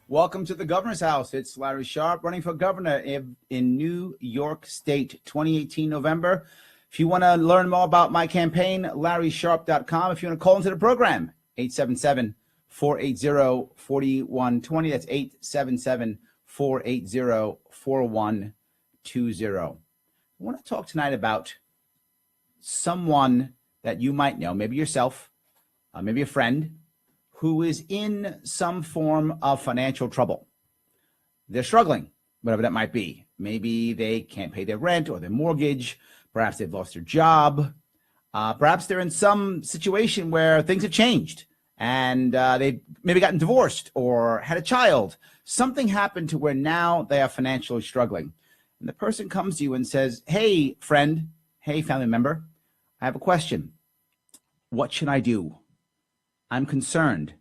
Welcome to the governor's house. It's Larry Sharpe running for governor in New York State, 2018 November. If you want to learn more about my campaign, LarrySharpe.com. If you want to call into the program, 877-480-4120. That's 877-480-4120. I want to talk tonight about someone that you might know, maybe yourself, maybe a friend, who is in some form of financial trouble. They're struggling, whatever that might be. Maybe they can't pay their rent or their mortgage. Perhaps they've lost their job. Perhaps they're in some situation where things have changed and they've maybe gotten divorced or had a child. Something happened to where now they are financially struggling. And the person comes to you and says, hey, friend, hey, family member, I have a question. What should I do? I'm concerned.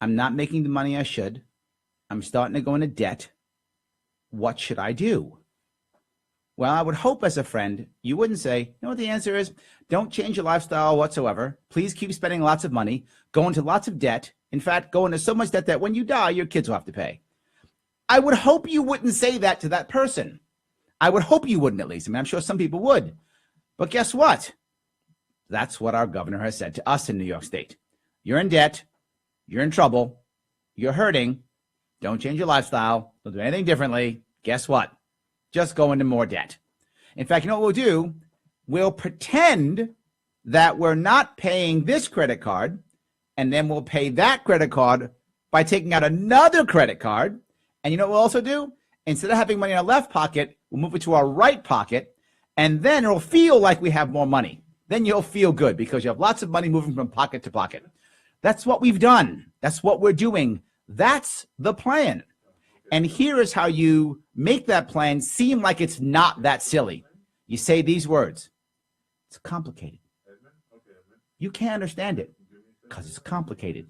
I'm not making the money I should. I'm starting to go into debt. What should I do? Well, I would hope as a friend, you wouldn't say, you know what the answer is? Don't change your lifestyle whatsoever. Please keep spending lots of money. Go into lots of debt. In fact, go into so much debt that when you die, your kids will have to pay. I would hope you wouldn't say that to that person. I would hope you wouldn't, at least. I mean, I'm sure some people would. But guess what? That's what our governor has said to us in New York State. You're in debt, you're in trouble, you're hurting, don't change your lifestyle, don't do anything differently. Guess what? Just go into more debt. In fact, you know what we'll do? We'll pretend that we're not paying this credit card, and then we'll pay that credit card by taking out another credit card. And you know what we'll also do? Instead of having money in our left pocket, we'll move it to our right pocket, and then it'll feel like we have more money. Then you'll feel good because you have lots of money moving from pocket to pocket. That's what we've done. That's what we're doing. That's the plan. And here is how you make that plan seem like it's not that silly. You say these words. It's complicated. You can't understand it because it's complicated.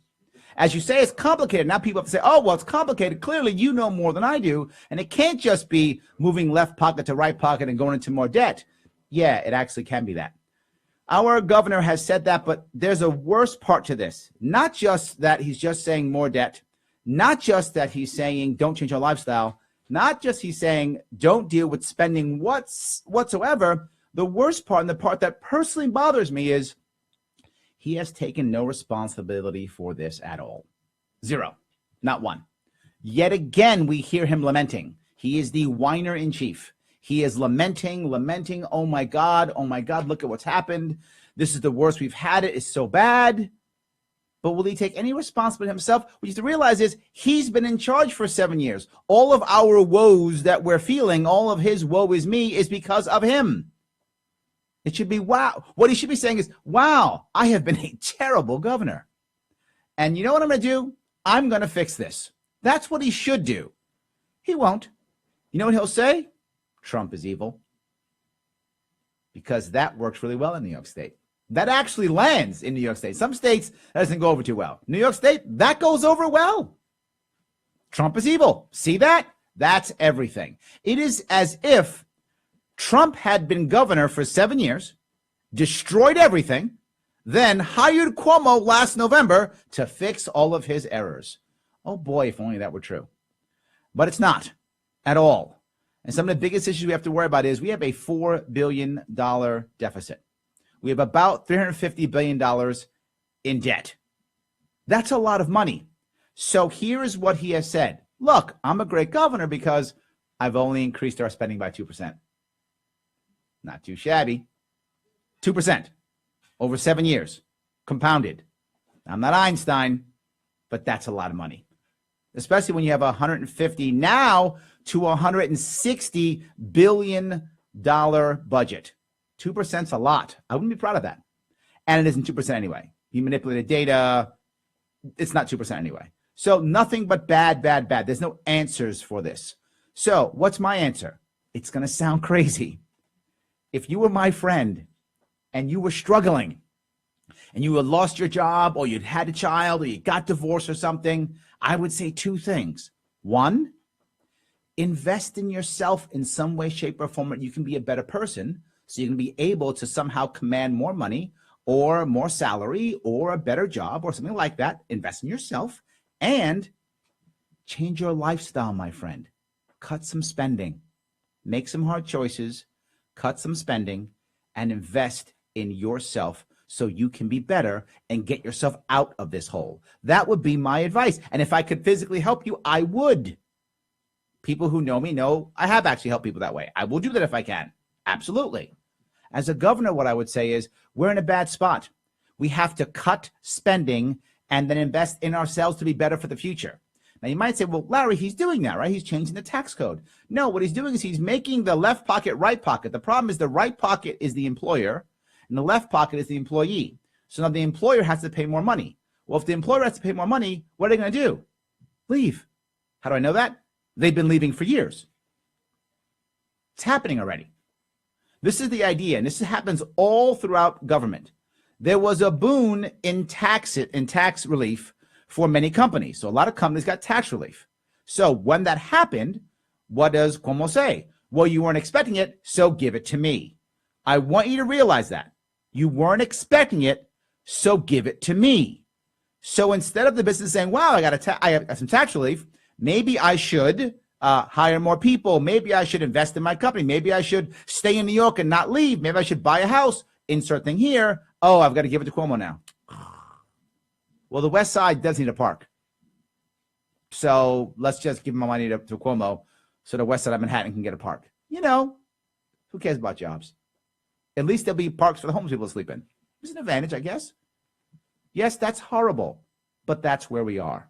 As you say it's complicated, now people have to say, oh, well, it's complicated. Clearly, you know more than I do. And it can't just be moving left pocket to right pocket and going into more debt. Yeah, it actually can be that. Our governor has said that, but there's a worse part to this. Not just that he's just saying more debt, not just that he's saying don't change your lifestyle, not just he's saying don't deal with spending whatsoever. The worst part, and the part that personally bothers me, is he has taken no responsibility for this at all. Zero, not one. Yet again, we hear him lamenting. He is the whiner in chief. He is lamenting, oh my God, look at what's happened. This is the worst we've had. It's so bad. But will he take any responsibility himself? What you have to realize is he's been in charge for 7 years. All of our woes that we're feeling, all of his woe is me, is because of him. It should be, wow. What he should be saying is, wow, I have been a terrible governor. And you know what I'm going to do? I'm going to fix this. That's what he should do. He won't. You know what he'll say? Trump is evil, because that works really well in New York State. That actually lands in New York State. Some states, that doesn't go over too well. New York State, that goes over well. Trump is evil. See that? That's everything. It is as if Trump had been governor for 7 years, destroyed everything, then hired Cuomo last November to fix all of his errors. Oh boy, if only that were true. But it's not at all. And some of the biggest issues we have to worry about is we have a $4 billion deficit. We have about $350 billion in debt. That's a lot of money. So here is what he has said. Look, I'm a great governor because I've only increased our spending by 2%. Not too shabby. 2% over 7 years, compounded. I'm not Einstein, but that's a lot of money. Especially when you have $150 now to $160 billion budget. 2% is a lot. I wouldn't be proud of that. And it isn't 2% anyway. You manipulated data. It's not 2% anyway. So nothing but bad. There's no answers for this. So what's my answer? It's going to sound crazy. If you were my friend and you were struggling and you had lost your job or you'd had a child or you got divorced or something, I would say two things. One, invest in yourself in some way, shape, or form that you can be a better person so you can be able to somehow command more money or more salary or a better job or something like that. Invest in yourself and Change your lifestyle, my friend. Cut some spending. Make some hard choices. Cut some spending and invest in yourself so you can be better and get yourself out of this hole. That would be my advice. And if I could physically help you, I would. People who know me know I have actually helped people that way. I will do that if I can. Absolutely. As a governor, what I would say is we're in a bad spot. We have to cut spending and then invest in ourselves to be better for the future. Now, you might say, well, Larry, he's doing that, right? He's changing the tax code. No, what he's doing is he's making the left pocket right pocket. The problem is the right pocket is the employer and the left pocket is the employee. So now the employer has to pay more money. Well, if the employer has to pay more money, what are they going to do? Leave. How do I know that? They've been leaving for years. It's happening already. This is the idea, and this happens all throughout government. There was a boon in tax relief for many companies. So a lot of companies got tax relief. So when that happened, what does Cuomo say? Well, you weren't expecting it, so give it to me. I want you to realize that. You weren't expecting it, so give it to me. So instead of the business saying, wow, I got some tax relief, maybe I should hire more people. Maybe I should invest in my company. Maybe I should stay in New York and not leave. Maybe I should buy a house, insert thing here. Oh, I've got to give it to Cuomo now. Well, the West Side does need a park. So let's just give my money to Cuomo so the West Side of Manhattan can get a park. You know, who cares about jobs? At least there'll be parks for the homeless people to sleep in. It's an advantage, I guess. Yes, that's horrible, but that's where we are.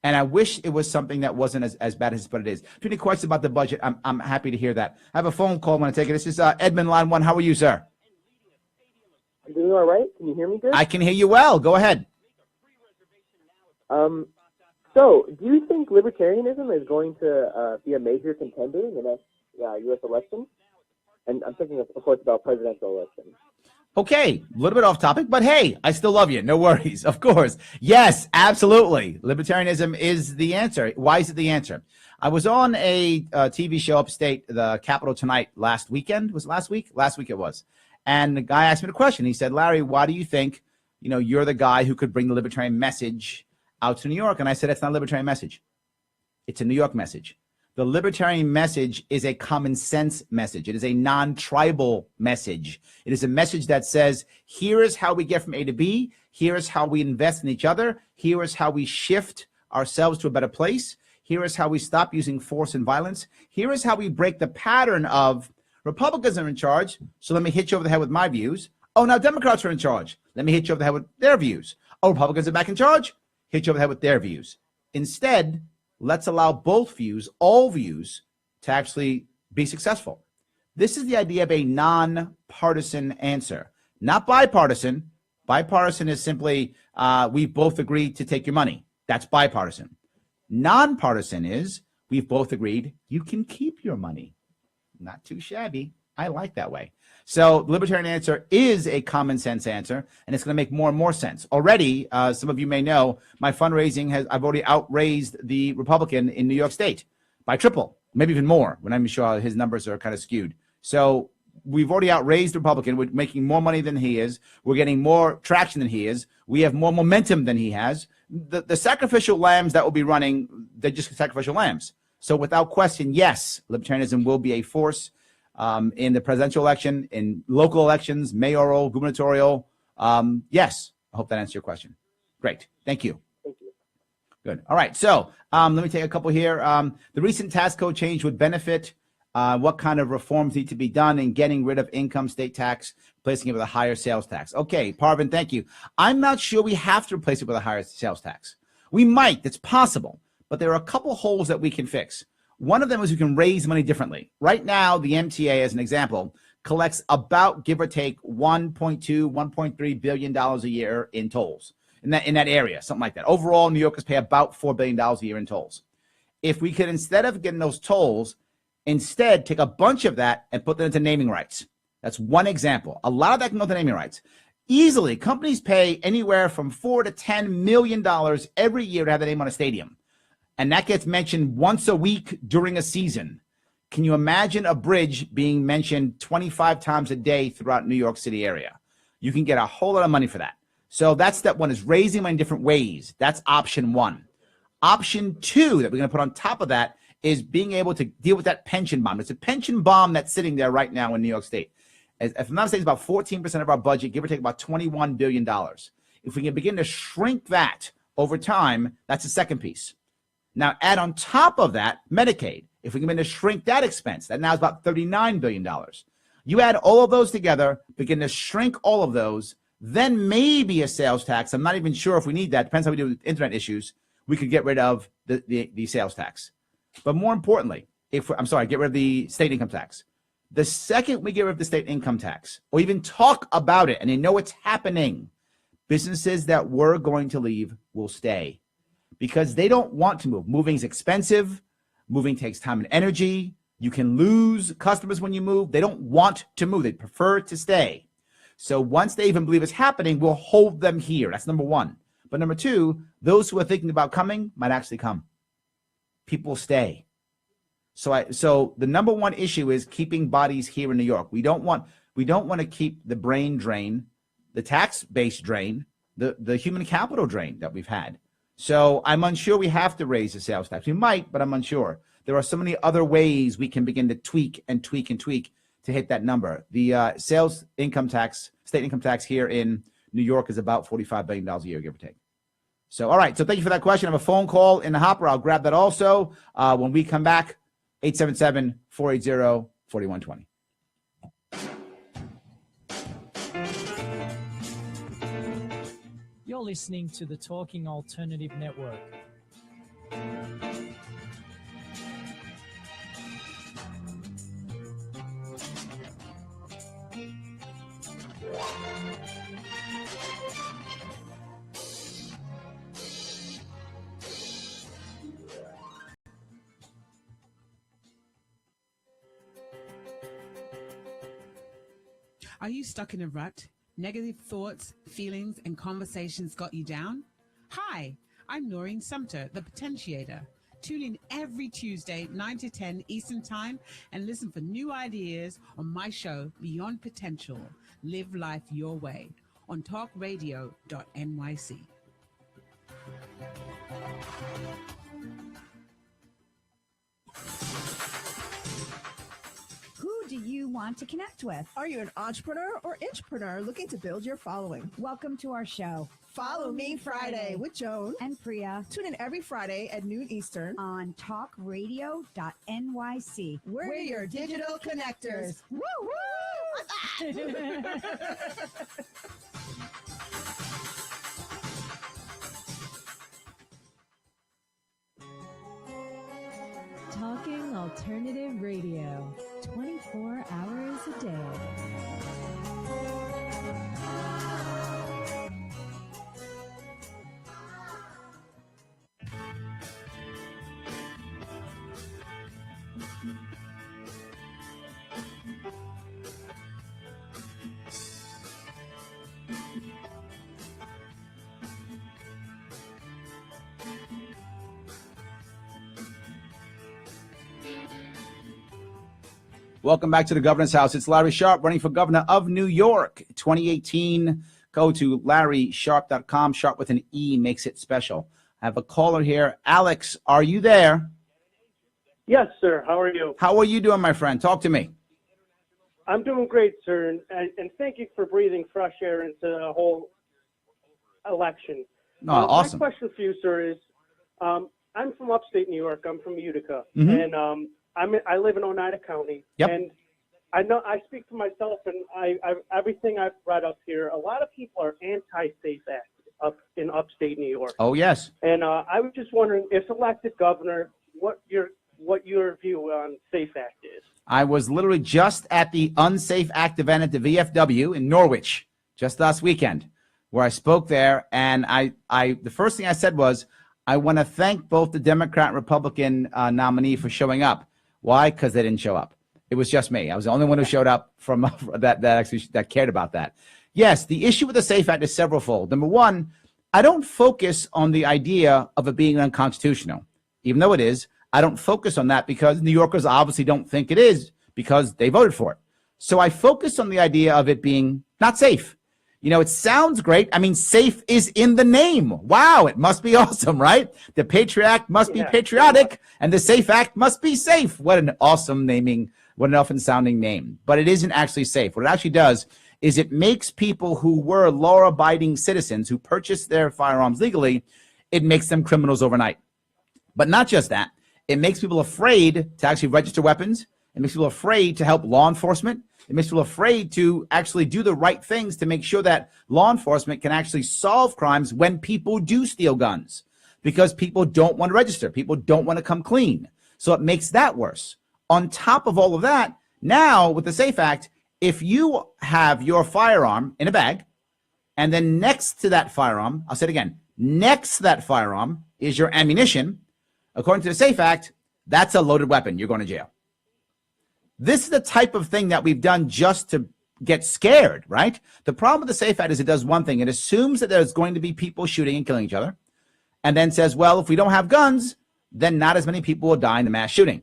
And I wish it was something that wasn't as bad as but it is. If you have any questions about the budget, I'm happy to hear that. I have a phone call. I'm going to take it. This is Edmund, line 1. How are you, sir? I'm doing all right. Can you hear me good? I can hear you well. Go ahead. So, do you think libertarianism is going to be a major contender in the next U.S. election? And I'm thinking, of course, about presidential elections. Okay, a little bit off topic, but hey, I still love you. No worries, of course. Yes, absolutely. Libertarianism is the answer. Why is it the answer? I was on a TV show upstate, the Capitol Tonight, last weekend. Was it last week? Last week it was. And the guy asked me the question. He said, Larry, why do you think, you're the guy who could bring the libertarian message out to New York? And I said, it's not a libertarian message. It's a New York message. The libertarian message is a common sense message. It is a non-tribal message. It is a message that says, here is how we get from A to B. Here is how we invest in each other. Here is how we shift ourselves to a better place. Here is how we stop using force and violence. Here is how we break the pattern of Republicans are in charge, so let me hit you over the head with my views. Oh, now Democrats are in charge. Let me hit you over the head with their views. Oh, Republicans are back in charge. Hit you over the head with their views. Instead, let's allow both views, all views, to actually be successful. This is the idea of a non-partisan answer, not bipartisan. Bipartisan is simply we've both agreed to take your money. That's bipartisan. Non-partisan is we've both agreed you can keep your money. Not too shabby. I like that way. So the libertarian answer is a common sense answer, and it's going to make more and more sense. Already, some of you may know, my fundraising I've already outraised the Republican in New York State by triple, maybe even more, when I'm sure his numbers are kind of skewed. So we've already outraised the Republican. We're making more money than he is. We're getting more traction than he is. We have more momentum than he has. The sacrificial lambs that will be running, they're just sacrificial lambs. So without question, yes, libertarianism will be a force in the presidential election, in local elections, mayoral, gubernatorial. Yes, I hope that answers your question. Great. Thank you. Thank you. Good. All right. So let me take a couple here. The recent tax code change would benefit. What kind of reforms need to be done in getting rid of income state tax, replacing it with a higher sales tax? Okay, Parvin, thank you. I'm not sure we have to replace it with a higher sales tax. We might. That's possible. But there are a couple holes that we can fix. One of them is we can raise money differently. Right now, the MTA, as an example, collects about, give or take, $1.2, $1.3 billion a year in tolls in that area, something like that. Overall, New Yorkers pay about $4 billion a year in tolls. If we could, instead of getting those tolls, instead take a bunch of that and put them into naming rights. That's one example. A lot of that can go to naming rights. Easily, companies pay anywhere from $4 to $10 million every year to have the name on a stadium. And that gets mentioned once a week during a season. Can you imagine a bridge being mentioned 25 times a day throughout New York City area? You can get a whole lot of money for that. So that's step one, is raising money in different ways. That's option one. Option 2 that we're going to put on top of that is being able to deal with that pension bomb. It's a pension bomb that's sitting there right now in New York State. If I'm not mistaken, it's about 14% of our budget, give or take about $21 billion. If we can begin to shrink that over time, that's the second piece. Now, add on top of that Medicaid. If we can begin to shrink that expense, that now is about $39 billion. You add all of those together, begin to shrink all of those, then maybe a sales tax. I'm not even sure if we need that. Depends how we do with internet issues. We could get rid of the sales tax. But more importantly, get rid of the state income tax. The second we get rid of the state income tax, or even talk about it, and they know it's happening, businesses that were going to leave will stay because they don't want to move. Moving is expensive. Moving takes time and energy. You can lose customers when you move. They don't want to move. They prefer to stay. So once they even believe it's happening, we'll hold them here. That's number one. But number two, those who are thinking about coming might actually come. People stay. So the number one issue is keeping bodies here in New York. We don't want to keep the brain drain, the tax base drain, the human capital drain that we've had. So I'm unsure we have to raise the sales tax. We might, but I'm unsure. There are so many other ways we can begin to tweak and tweak and tweak to hit that number. The sales income tax, state income tax here in New York is about $45 billion a year, give or take. So, all right. So thank you for that question. I have a phone call in the hopper. I'll grab that also. When we come back, 877-480-4120. You're listening to the Talking Alternative Network. Are you stuck in a rut? Negative thoughts, feelings, and conversations got you down? Hi, I'm Noreen Sumter, the Potentiator. Tune in every Tuesday, 9 to 10 Eastern Time, and listen for new ideas on my show, Beyond Potential. Live life your way on talkradio.nyc. Who do you want to connect with? Are you an entrepreneur or intrapreneur looking to build your following? Welcome to our show. Follow Me Friday with Joan and Priya. Tune in every Friday at noon Eastern on talkradio.nyc. We're your digital connectors. Woo woo! Talking Alternative Radio, 24 hours a day. Welcome back to the Governor's House. It's Larry Sharpe running for governor of New York 2018. Go to LarrySharpe.com. Sharpe with an E makes it special. I have a caller here. Alex, are you there? Yes, sir. How are you? How are you doing, my friend? Talk to me. I'm doing great, sir, and thank you for breathing fresh air into the whole election. No, awesome. My question for you, sir, is I'm from upstate New York. I'm from Utica, Mm-hmm. and I live in Oneida County, Yep. and I know I speak for myself, and everything I've read up here, a lot of people are anti-SAFE Act up in upstate New York. Oh, yes. And I was just wondering, if elected governor, what your view on SAFE Act is. I was literally just at the Unsafe Act event at the VFW in Norwich just last weekend, where I spoke there, and I the first thing I said was, I want to thank both the Democrat and Republican nominee for showing up. Why? Because they didn't show up. It was just me. I was the only one who showed up from that cared about that. Yes, the issue with the SAFE Act is severalfold. Number one, I don't focus on the idea of it being unconstitutional, even though it is. I don't focus on that because New Yorkers obviously don't think it is because they voted for it. So I focus on the idea of it being not safe. You know, it sounds great. I mean, safe is in the name. Wow, it must be awesome, right? The Patriot Act must be patriotic, and the Safe Act must be safe. What an awesome naming, what an often sounding name. But it isn't actually safe. What it actually does is it makes people who were law-abiding citizens who purchased their firearms legally, it makes them criminals overnight. But not just that. It makes people afraid to actually register weapons. It makes people afraid to help law enforcement. It makes people afraid to actually do the right things to make sure that law enforcement can actually solve crimes when people do steal guns, because people don't want to register. People don't want to come clean. So it makes that worse. On top of all of that, now with the SAFE Act, if you have your firearm in a bag, and then next to that firearm, I'll say it again, next to that firearm is your ammunition, according to the SAFE Act, that's a loaded weapon. You're going to jail. This is the type of thing that we've done just to get scared, right? The problem with the SAFE Act is it does one thing. It assumes that there's going to be people shooting and killing each other, and then says, well, if we don't have guns, then not as many people will die in the mass shooting.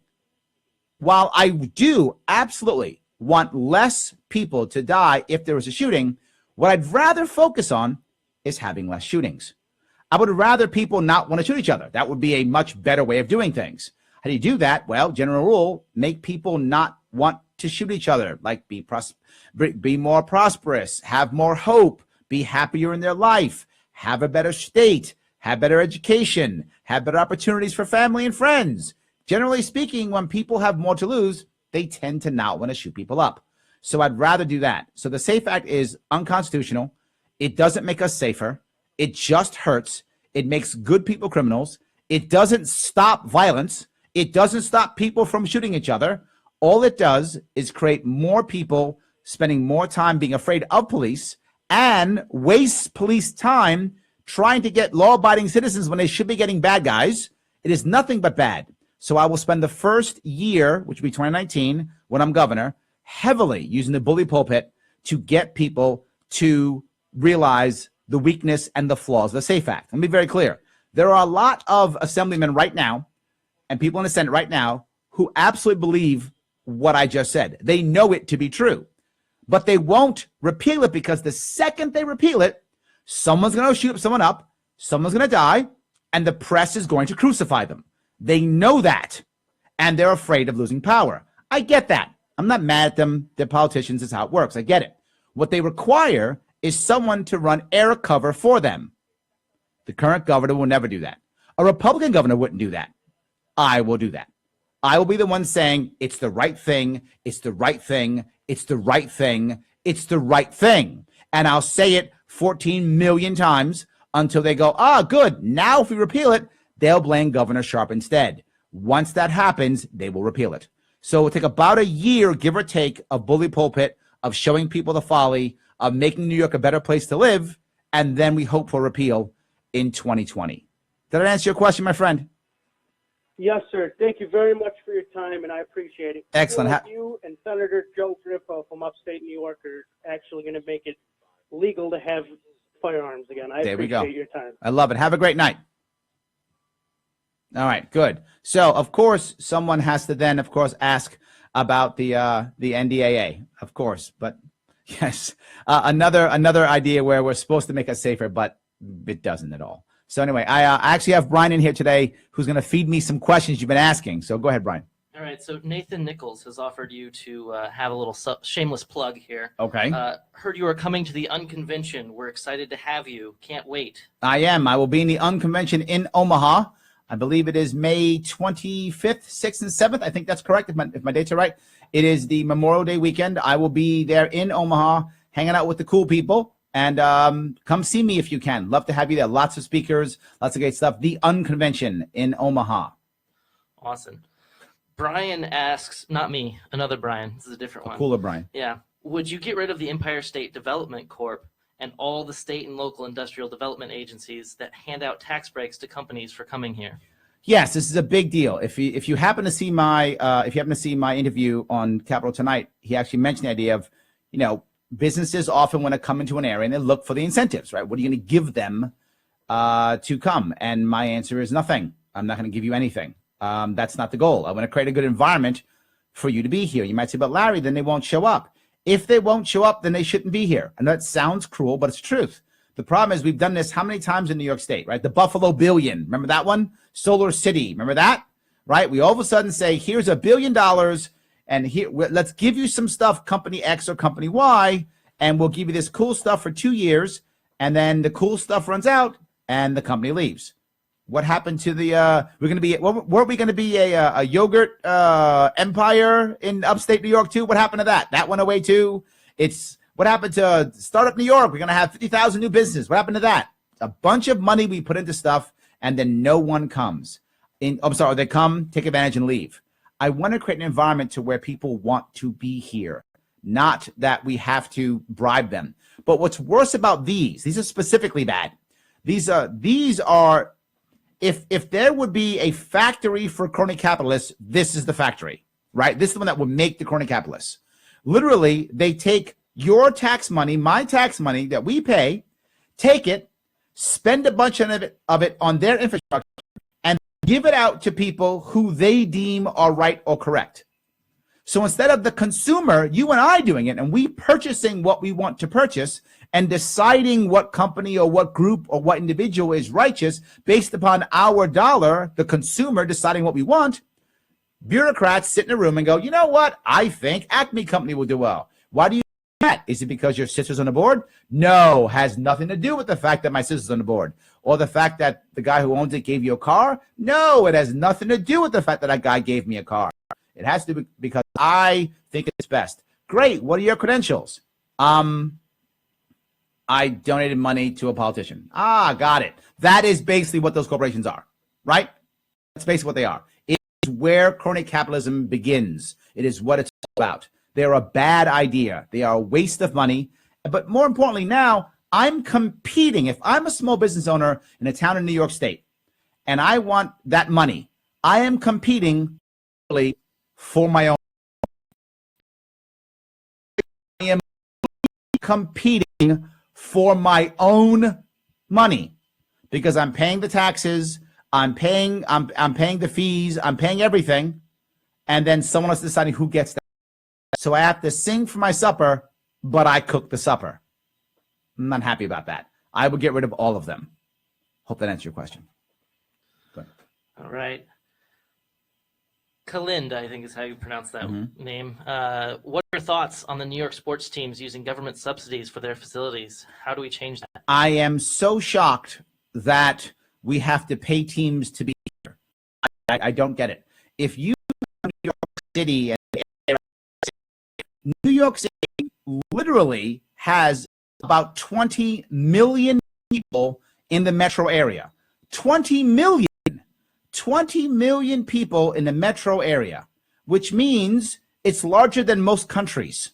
While I do absolutely want less people to die if there was a shooting, what I'd rather focus on is having less shootings. I would rather people not want to shoot each other. That would be a much better way of doing things. How do you do that? Well, general rule, make people not want to shoot each other, like be more prosperous, have more hope, be happier in their life, have a better state, have better education, have better opportunities for family and friends. Generally speaking, when people have more to lose, they tend to not want to shoot people up. So I'd rather do that. So the SAFE Act is unconstitutional. It doesn't make us safer. It just hurts. It makes good people criminals. It doesn't stop violence. It doesn't stop people from shooting each other. All it does is create more people spending more time being afraid of police and waste police time trying to get law-abiding citizens when they should be getting bad guys. It is nothing but bad. So I will spend the first year, which will be 2019, when I'm governor, heavily using the bully pulpit to get people to realize the weakness and the flaws of the SAFE Act. Let me be very clear. There are a lot of assemblymen right now and people in the Senate right now who absolutely believe what I just said. They know it to be true, but they won't repeal it because the second they repeal it, someone's going to shoot someone up, someone's going to die, and the press is going to crucify them. They know that, and they're afraid of losing power. I get that. I'm not mad at them. They're politicians. It's how it works. I get it. What they require is someone to run air cover for them. The current governor will never do that. A Republican governor wouldn't do that. I will do that. I will be the one saying it's the right thing, it's the right thing, it's the right thing, it's the right thing. And I'll say it 14 million times until they go, good. Now if we repeal it, they'll blame Governor Sharpe instead. Once that happens, they will repeal it. So it will take about a year, give or take, of bully pulpit, of showing people the folly, of making New York a better place to live, and then we hope for repeal in 2020. Did I answer your question, my friend? Yes, sir. Thank you very much for your time, and I appreciate it. Excellent. You and Senator Joe Grifo from upstate New York are actually going to make it legal to have firearms again. I appreciate your time. I love it. Have a great night. All right, good. So, of course, someone has to then, of course, ask about the NDAA, of course. But yes, another idea where we're supposed to make us safer, but it doesn't at all. So anyway, I actually have Brian in here today who's going to feed me some questions you've been asking. So go ahead, Brian. All right. So Nathan Nichols has offered you to have a little shameless plug here. Okay. Heard you are coming to the Unconvention. We're excited to have you. Can't wait. I am. I will be in the Unconvention in Omaha. I believe it is May 25th, 6th, and 7th. I think that's correct, if my dates are right. It is the Memorial Day weekend. I will be there in Omaha, hanging out with the cool people. And come see me if you can. Love to have you there. Lots of speakers, lots of great stuff. The Unconvention in Omaha. Awesome. Brian asks, not me, another Brian. This is a different one. Cooler Brian. Yeah. Would you get rid of the Empire State Development Corp and all the state and local industrial development agencies that hand out tax breaks to companies for coming here? Yes, this is a big deal. If you happen to see my interview on Capitol Tonight, he actually mentioned the idea of, businesses often want to come into an area and they look for the incentives, right? What are you going to give them to come? And my answer is nothing. I'm not going to give you anything. That's not the goal. I want to create a good environment for you to be here. You might say, but Larry, then they won't show up. If they won't show up, then they shouldn't be here. And that sounds cruel, but it's the truth. The problem is we've done this how many times in New York State, right? The Buffalo Billion. Remember that one? Solar City. Remember that? Right? We all of a sudden say, here's $1 billion and here, let's give you some stuff, company X or company Y, and we'll give you this cool stuff for 2 years. And then the cool stuff runs out and the company leaves. What happened to the, weren't we going to be a yogurt empire in upstate New York too? What happened to that? That went away too. What happened to Startup New York? We're going to have 50,000 new businesses. What happened to that? A bunch of money we put into stuff and then no one comes. They come, take advantage and leave. I want to create an environment to where people want to be here, not that we have to bribe them. But what's worse about these are specifically bad. These are if there would be a factory for crony capitalists, this is the factory, right? This is the one that would make the crony capitalists. Literally, they take your tax money, my tax money that we pay, take it, spend a bunch of it on their infrastructure, and give it out to people who they deem are right or correct. So instead of the consumer, you and I doing it, and we purchasing what we want to purchase and deciding what company or what group or what individual is righteous based upon our dollar, the consumer deciding what we want, bureaucrats sit in a room and go, you know what? I think Acme Company will do well. Why do you do that? Is it because your sister's on the board? No, has nothing to do with the fact that my sister's on the board. Or the fact that the guy who owns it gave you a car? No, it has nothing to do with the fact that guy gave me a car. It has to be because I think it's best. Great. What are your credentials? I donated money to a politician. Got it. That is basically what those corporations are, right? That's basically what they are. It is where crony capitalism begins. It is what it's all about. They're a bad idea. They are a waste of money. But more importantly, now I'm competing. If I'm a small business owner in a town in New York State and I want that money, I am competing for my own. I am competing for my own money because I'm paying the taxes, I'm paying the fees, I'm paying everything, and then someone else deciding who gets that. So I have to sing for my supper, but I cook the supper. I'm not happy about that. I would get rid of all of them. Hope that answers your question. Good. All right. Kalind, I think is how you pronounce that name. What are your thoughts on the New York sports teams using government subsidies for their facilities? How do we change that? I am so shocked that we have to pay teams to be here. I don't get it. If you New York City, New York City literally has about 20 million people in the metro area. 20 million. 20 million people in the metro area, which means it's larger than most countries.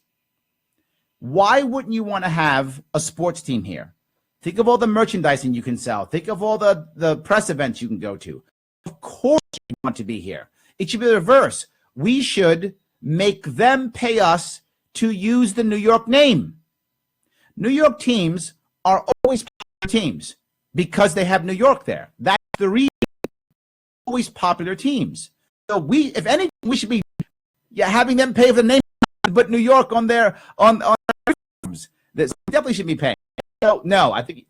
Why wouldn't you want to have a sports team here? Think of all the merchandising you can sell. Think of all the press events you can go to. Of course you want to be here. It should be the reverse. We should make them pay us to use the New York name. New York teams are always popular teams because they have New York there. That's the reason. Always popular teams. So if anything, we should be having them pay for the name, but New York on their uniforms. This definitely should be paying. No, I think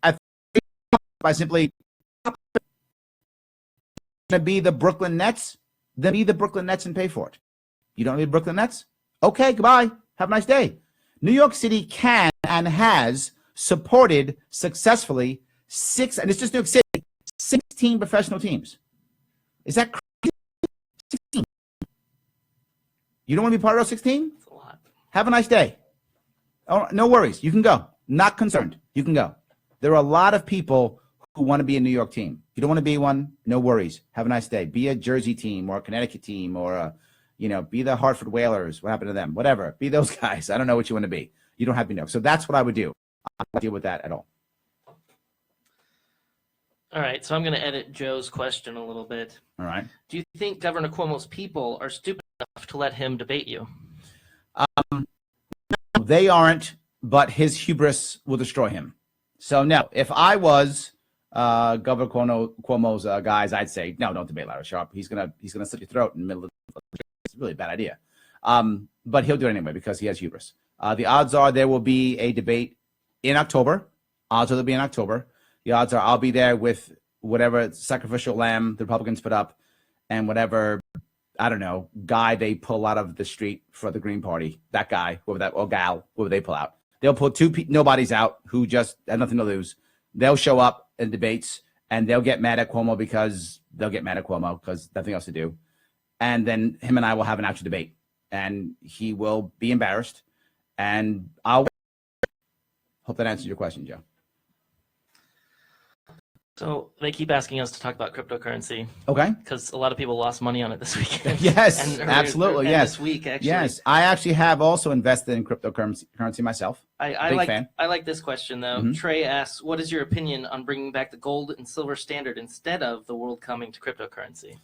by simply to be the Brooklyn Nets, then be the Brooklyn Nets and pay for it. You don't need Brooklyn Nets? Okay, goodbye. Have a nice day. New York City can and has supported successfully and it's just New York City, 16 professional teams. Is that crazy? 16. You don't want to be part of those 16? That's a lot. Have a nice day. Oh, no worries. You can go. Not concerned. You can go. There are a lot of people who want to be a New York team. You don't want to be one? No worries. Have a nice day. Be a Jersey team or a Connecticut team or be the Hartford Whalers. What happened to them? Whatever. Be those guys. I don't know what you want to be. You don't have to know. So that's what I would do. I don't deal with that at all. All right, so I'm going to edit Joe's question a little bit. All right. Do you think Governor Cuomo's people are stupid enough to let him debate you? No, they aren't, but his hubris will destroy him. So no, if I was Governor Cuomo's guys, I'd say, no, don't debate Larry Sharpe. He's gonna slit your throat in the middle of the. It's really a bad idea. But he'll do it anyway because he has hubris. The odds are there will be a debate in October. Odds are there'll be in October. The odds are I'll be there with whatever sacrificial lamb the Republicans put up and whatever, I don't know, guy they pull out of the street for the Green Party. That guy, whoever that, or gal, whoever they pull out. They'll pull nobodies out who just had nothing to lose. They'll show up in debates and they'll get mad at Cuomo because nothing else to do. And then him and I will have an actual debate and he will be embarrassed. And I'll hope that answers your question, Joe. So they keep asking us to talk about cryptocurrency. Okay. Because a lot of people lost money on it this weekend. Yes, absolutely. Yes. This week, actually. Yes. I actually have also invested in cryptocurrency myself. I fan. like this question, though. Trey asks, what is your opinion on bringing back the gold and silver standard instead of the world coming to cryptocurrency?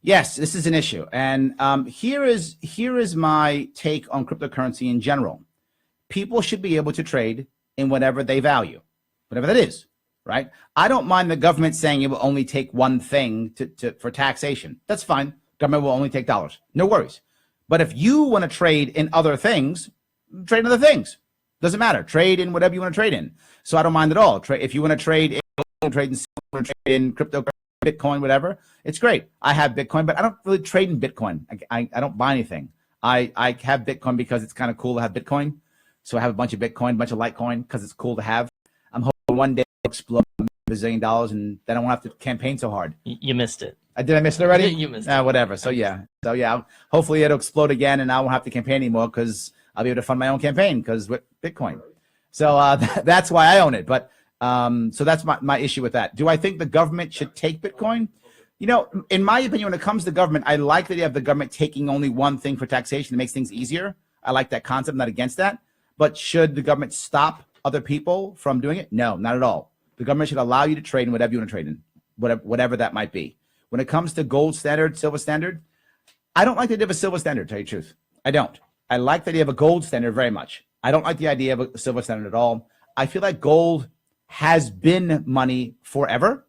Yes, this is an issue. And here is my take on cryptocurrency in general. People should be able to trade in whatever they value, whatever that is. Right? I don't mind the government saying it will only take one thing for taxation. That's fine. Government will only take dollars. No worries. But if you want to trade in other things, trade in other things. Doesn't matter. Trade in whatever you want to trade in. So I don't mind at all. If you want to trade in crypto, Bitcoin, whatever, it's great. I have Bitcoin, but I don't really trade in Bitcoin. I don't buy anything. I have Bitcoin because it's kind of cool to have Bitcoin. So I have a bunch of Bitcoin, a bunch of Litecoin because it's cool to have. I'm hoping one day explode $1 bazillion and then I won't have to campaign so hard. You missed it. Did I miss it already? You missed it. Whatever. So yeah. Hopefully it'll explode again and I won't have to campaign anymore because I'll be able to fund my own campaign because with Bitcoin. So that's why I own it. But so that's my issue with that. Do I think the government should take Bitcoin? You know, in my opinion, when it comes to government, I like the idea of the government taking only one thing for taxation. It makes things easier. I like that concept. I'm not against that. But should the government stop other people from doing it? No, not at all. The government should allow you to trade in whatever you want to trade in, whatever that might be. When it comes to gold standard, silver standard, I don't like the idea of a silver standard, to tell you the truth. I don't. I like the idea of a gold standard very much. I don't like the idea of a silver standard at all. I feel like gold has been money forever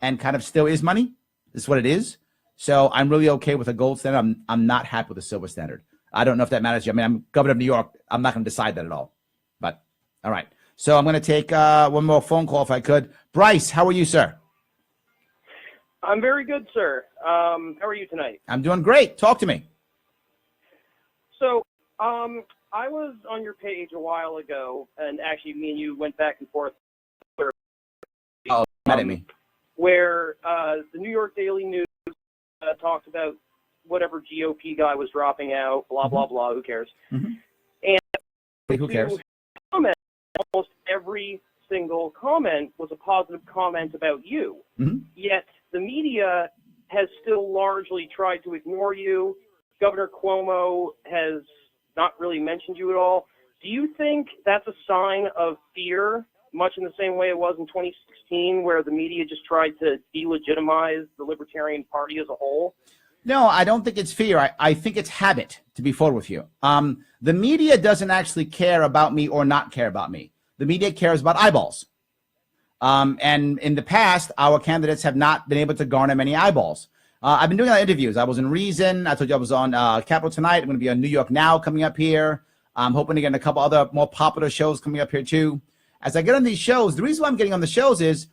and kind of still is money. This is what it is. So I'm really okay with a gold standard. I'm not happy with a silver standard. I don't know if that matters to you. I mean, I'm governor of New York. I'm not going to decide that at all. But all right. So I'm going to take one more phone call if I could. Bryce, how are you, sir? I'm very good, sir. How are you tonight? I'm doing great. Talk to me. So I was on your page a while ago, and actually me and you went back and forth. Oh, mad at me. Where the New York Daily News talked about whatever GOP guy was dropping out, blah, blah, blah, who cares? And who cares? Comment, almost every single comment was a positive comment about you. Yet the media has still largely tried to ignore you. Governor Cuomo has not really mentioned you at all. Do you think that's a sign of fear, much in the same way it was in 2016, where the media just tried to delegitimize the Libertarian Party as a whole? No, I don't think it's fear. I think it's habit, to be forward with you. The media doesn't actually care about me or not care about me. The media cares about eyeballs. And in the past, our candidates have not been able to garner many eyeballs. I've been doing a lot of interviews. I was in Reason. I told you I was on Capital Tonight. I'm going to be on New York Now coming up here. I'm hoping to get in a couple other more popular shows coming up here too. As I get on these shows, the reason why I'm getting on the shows is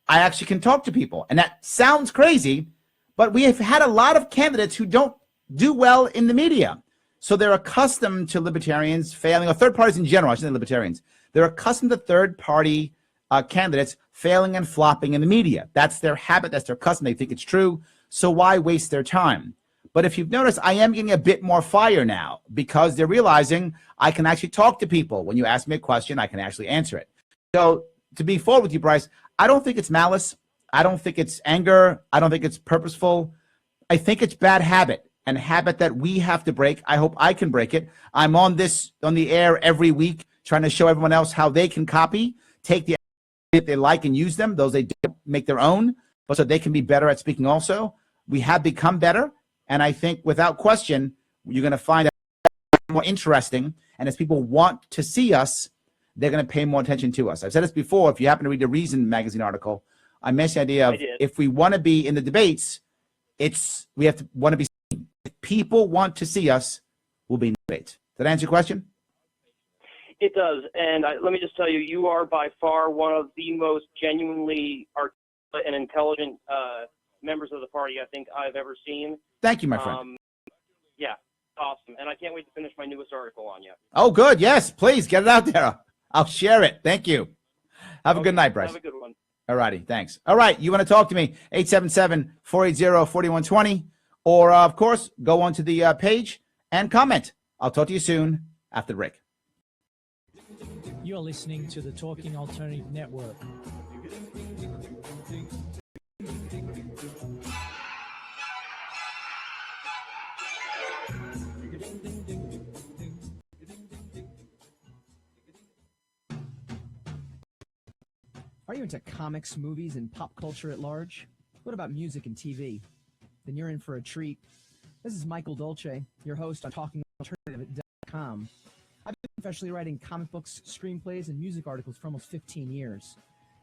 I actually can talk to people. And that sounds crazy, but we have had a lot of candidates who don't do well in the media. So they're accustomed to libertarians failing, or third parties in general, I shouldn't say libertarians. They're accustomed to third-party candidates failing and flopping in the media. That's their habit. That's their custom. They think it's true. So why waste their time? But if you've noticed, I am getting a bit more fire now because they're realizing I can actually talk to people. When you ask me a question, I can actually answer it. So to be forward with you, Bryce, I don't think it's malice. I don't think it's anger. I don't think it's purposeful. I think it's bad habit, and a habit that we have to break. I hope I can break it. I'm on the air every week trying to show everyone else how they can copy, take the that they like and use them, those they do, make their own, but so they can be better at speaking also. We have become better, and I think without question, you're going to find it more interesting, and as people want to see us, they're going to pay more attention to us. I've said this before. If you happen to read the Reason magazine article, I mentioned the idea of if we want to be in the debates, we have to want to be seen. If people want to see us, we'll be in the debates. Did that answer your question? It does, and let me just tell you, you are by far one of the most genuinely articulate and intelligent members of the party I think I've ever seen. Thank you, my friend. Yeah, awesome, and I can't wait to finish my newest article on you. Oh, good. Yes, please get it out there. I'll share it. Thank you. Have a good night, Bryce. Have a good one. All righty. Thanks. All right. You want to talk to me? 877-480-4120. Or, of course, go onto the page and comment. I'll talk to you soon after the break. You're listening to the Talking Alternative Network. Are you into comics, movies, and pop culture at large? What about music and TV? Then you're in for a treat. This is Michael Dolce, your host on TalkingAlternative.com. I've been professionally writing comic books, screenplays, and music articles for almost 15 years.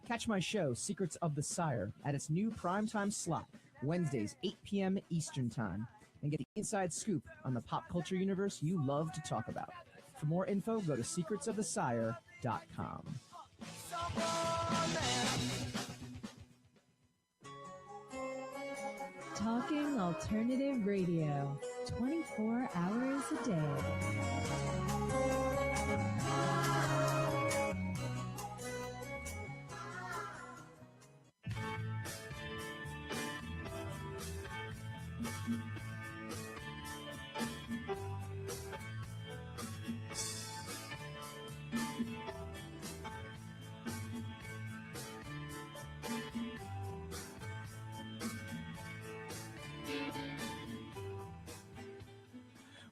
Catch my show, Secrets of the Sire, at its new primetime slot, Wednesdays, 8 p.m. Eastern Time, and get the inside scoop on the pop culture universe you love to talk about. For more info, go to secretsofthesire.com. Talking Alternative Radio, 24 hours a day.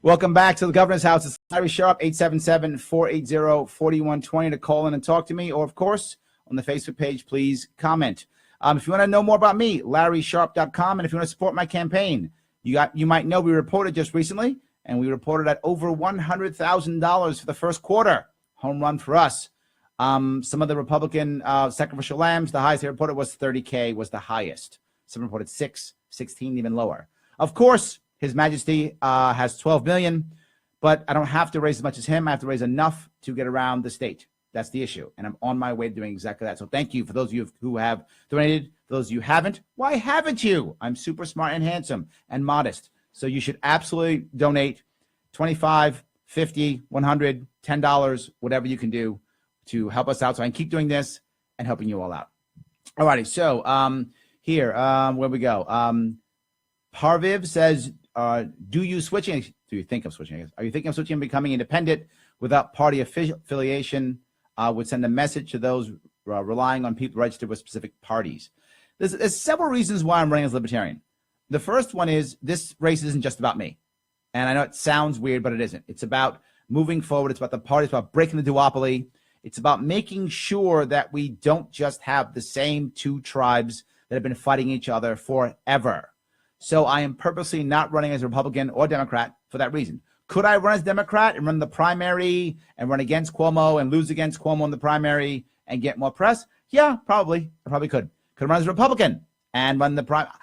Welcome back to the Governor's House. It's Larry Sharpe, 877-480-4120 to call in and talk to me. Or, of course, on the Facebook page, please comment. If you want to know more about me, LarrySharpe.com. And if you want to support my campaign, you might know we reported just recently, and we reported at over $100,000 for the first quarter. Home run for us. Some of the Republican sacrificial lambs, the highest they reported was $30K, was the highest. Some reported 6, 16, even lower. Of course, His Majesty has 12 million, but I don't have to raise as much as him. I have to raise enough to get around the state. That's the issue. And I'm on my way to doing exactly that. So thank you for those of you who have donated. For those of you who haven't, why haven't you? I'm super smart and handsome and modest. So you should absolutely donate $25, $50, $100, $10, whatever you can do to help us out so I can keep doing this and helping you all out. All righty. So here, where we go? Parviv says, do you think of switching? Are you thinking of switching and becoming independent without party affiliation? Would send a message to those relying on people registered with specific parties. There's several reasons why I'm running as Libertarian. The first one is this race isn't just about me. And I know it sounds weird, but it isn't. It's about moving forward. It's about the party. It's about breaking the duopoly. It's about making sure that we don't just have the same two tribes that have been fighting each other forever. So I am purposely not running as a Republican or Democrat for that reason. Could I run as Democrat and run the primary and run against Cuomo and lose against Cuomo in the primary and get more press? Yeah, probably. I probably could. Could I run as a Republican and run the primary?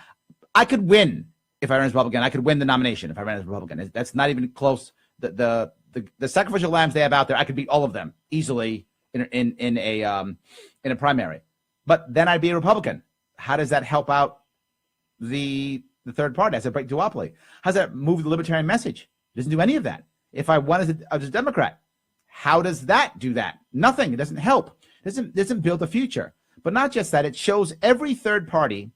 I could win if I ran as a Republican. I could win the nomination if I ran as a Republican. That's not even close. The sacrificial lambs they have out there, I could beat all of them easily in a primary. But then I'd be a Republican. How does that help out the third party? Has it break duopoly? How does that move the libertarian message? It doesn't do any of that. If I won as a Democrat, how does that do that? Nothing. It doesn't help. It doesn't build a future. But not just that, it shows every third party,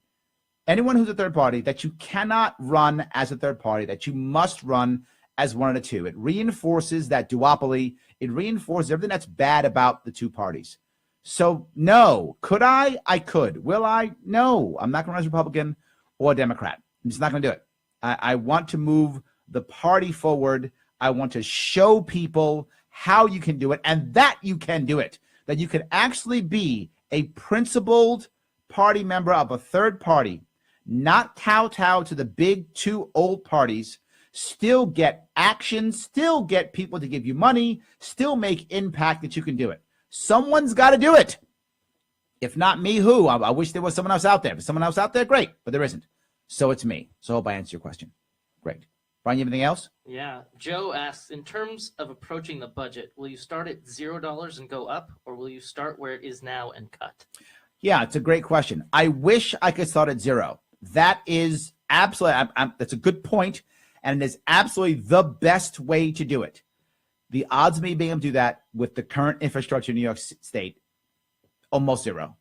anyone who's a third party, that you cannot run as a third party, that you must run as one of the two. It reinforces that duopoly. It reinforces everything that's bad about the two parties. So no. Could I? I could. Will I? No. I'm not going to run as Republican or Democrat. I'm just not going to do it. I want to move the party forward. I want to show people how you can do it and that you can do it, that you can actually be a principled party member of a third party, not kowtow to the big two old parties, still get action, still get people to give you money, still make impact, that you can do it. Someone's got to do it. If not me, who? I wish there was someone else out there. If there's someone else out there, great, but there isn't. So it's me. So I hope I answered your question. Great. Brian, you have anything else? Yeah. Joe asks, in terms of approaching the budget, will you start at $0 and go up, or will you start where it is now and cut? Yeah, it's a great question. I wish I could start at zero. That is absolutely, that's a good point, and it is absolutely the best way to do it. The odds of me being able to do that with the current infrastructure in New York State, almost zero.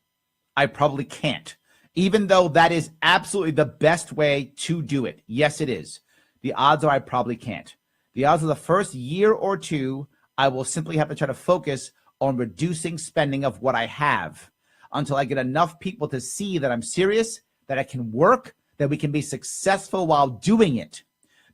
I probably can't, even though that is absolutely the best way to do it. Yes, it is. The odds are I probably can't. The odds of the first year or two, I will simply have to try to focus on reducing spending of what I have until I get enough people to see that I'm serious, that I can work, that we can be successful while doing it.